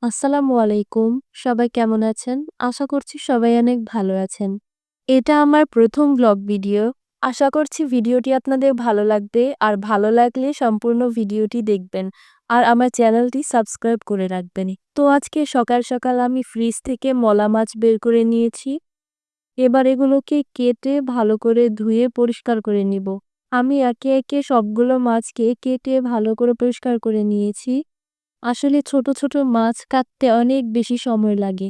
আসসালামু আলাইকুম। সবাই কেমন আছেন? আশা করছি সবাই অনেক ভালো আছেন। এটা আমার ১ম ব্লগ ভিডিও। আশা করছি ভিডিওটি আপনাদের ভালো লাগবে আর ভালো লাগলে সম্পূর্ণ ভিডিওটি দেখবেন। আর আমার চ্যানেলটি সাবস্ক্রাইব করে রাখবেন। তো আজকে সকাল, সকাল আমি ফ্রিজ থেকে মলা মাছ বের করে নিয়েছি। এবার এগুলোকে কেটে ভালো করে ধুয়ে পরিষ্কার করে নিব। আমি একে, একে সবগুলো মাছকে কেটে ভালো করে পরিষ্কার করে নিয়েছি। আসলে ছোট, ছোট মাছ কাটতে অনেক বেশি সময় লাগে।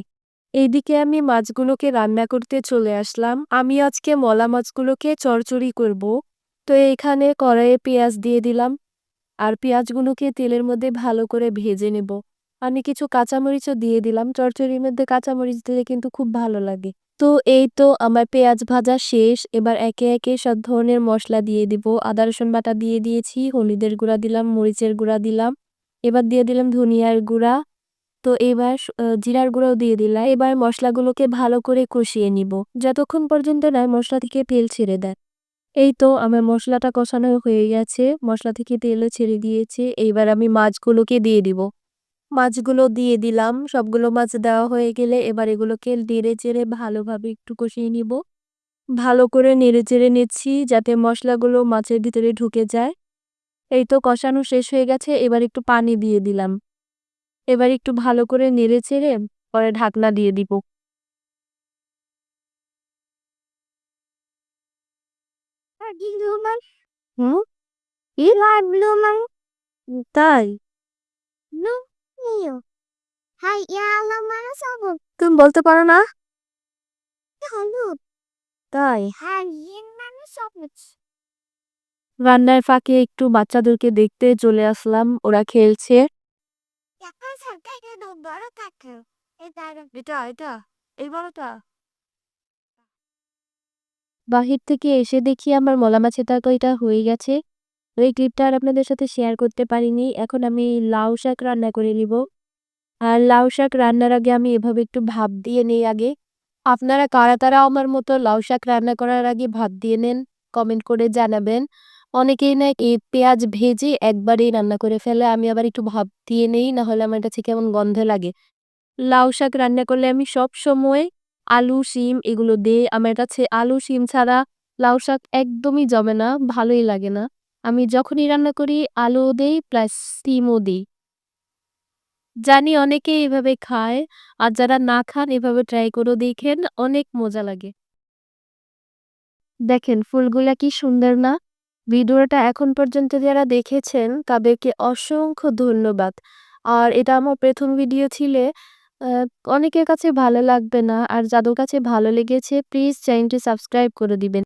এইদিকে আমি মাছগুলোকে রান্না করতে চলে আসলাম। আমি আজকে মলা মাছগুলোকে চচ্চড়ি করব। তো এখানে কড়াইয়ে পেঁয়াজ দিয়ে দিলাম। আর পেঁয়াজগুলোকে তেলের মধ্যে ভালো করে ভেজে নেব। আমি কিছু কাঁচামরিচও দিয়ে দিলাম। চচ্চড়ির মধ্যে কাঁচামরিচ দিলে কিন্তু খুব ভালো লাগে। তো এই তো আমার পেঁয়াজ ভাজা শেষ। এবার একে, একে সব ধরনের মসলা দিয়ে দিব। আদা রসুন বাটা দিয়ে দিয়েছি, হলুদের গুঁড়া দিলাম, মরিচের গুঁড়া দিলাম। এবার দিয়ে দিলাম ধনিয়ার গুঁড়া। তো এবার জিরার গুঁড়াও দিয়ে দিলাম। এবার মসলাগুলোকে ভালো করে কষিয়ে নিব। যতক্ষণ পর্যন্ত না মসলা থেকে তেল ছেড়ে দেয়। এই তো আমার মসলাটা কষানো হয়ে গেছে। মসলা থেকে তেলও ছেড়ে দিয়েছে। এইবার আমি মাছগুলোকে দিয়ে দিব। মাছগুলো দিয়ে দিলাম। সবগুলো মাছ দেওয়া হয়ে গেলে এবার এগুলোকে নেড়ে-চেড়ে ভালোভাবে একটু কষিয়ে নিব। ভালো করে নেড়ে-চেড়ে নিচ্ছি যাতে মসলাগুলো মাছের ভিতরে ঢুকে যায়। এই তো কষানো শেষ হয়ে গেছে। এবার একটু পানি দিয়ে দিলাম। এবার একটু ভালো করে নেড়ে-চেড়ে পরে ঢাকনা দিয়ে দিব। হুম? কি? তাই? তুমি বলতে পারো না? তাই? রান্নার ফাঁকে একটু বাচ্চাদেরকে দেখতে চলে আসলাম। ওরা খেলছে। এটা এই বড়টা? বাহির থেকে এসে দেখি আমার মলা মাছের তরকারিটা হয়ে গেছে। ওই ক্লিপটা আর আপনাদের সাথে শেয়ার করতে পারিনি। এখন আমি লাউ শাক রান্না করে নিব। আর লাউ শাক রান্নার আগে আমি এভাবে একটু ভাপ দিয়ে নেই আগে। আপনারা কারা আমার মতো লাউ শাক রান্না করার আগে ভাপ দিয়ে নেন? কমেন্ট করে জানাবেন। অনেকেই নাকি পেঁয়াজ ভেজে একবারেই রান্না করে ফেলে। আমি আবার একটু ভাপ দিয়ে নেই, না হলে আমার কাছে কেমন গন্ধ লাগে। লাউ শাক রান্না করলে আমি সবসময় আলু, শিম এগুলো দেই। আমার কাছে আলু, শিম ছাড়া লাউ শাক একদমই জমে না, ভালোই লাগে না। আমি যখনই রান্না করি আলুও দেই প্লাস শিমও দেই। জানি অনেকেই এভাবে খায়। আর যারা না খান এভাবে ট্রাই করেও দেখেন, অনেক মজা লাগে। দেখেন ফুলগুলা কি সুন্দর না? ভিডিওটা এখন পর্যন্ত যারা দেখেছেন তাদেরকে অসংখ্য ধন্যবাদ। আর এটা আমার ১ম ভিডিও ছিলে আ অনেকের কাছে ভালো লাগবে না। আর যাদের কাছে ভালো লেগেছে প্লিজ চ্যানেলটি সাবস্ক্রাইব করে দিবেন।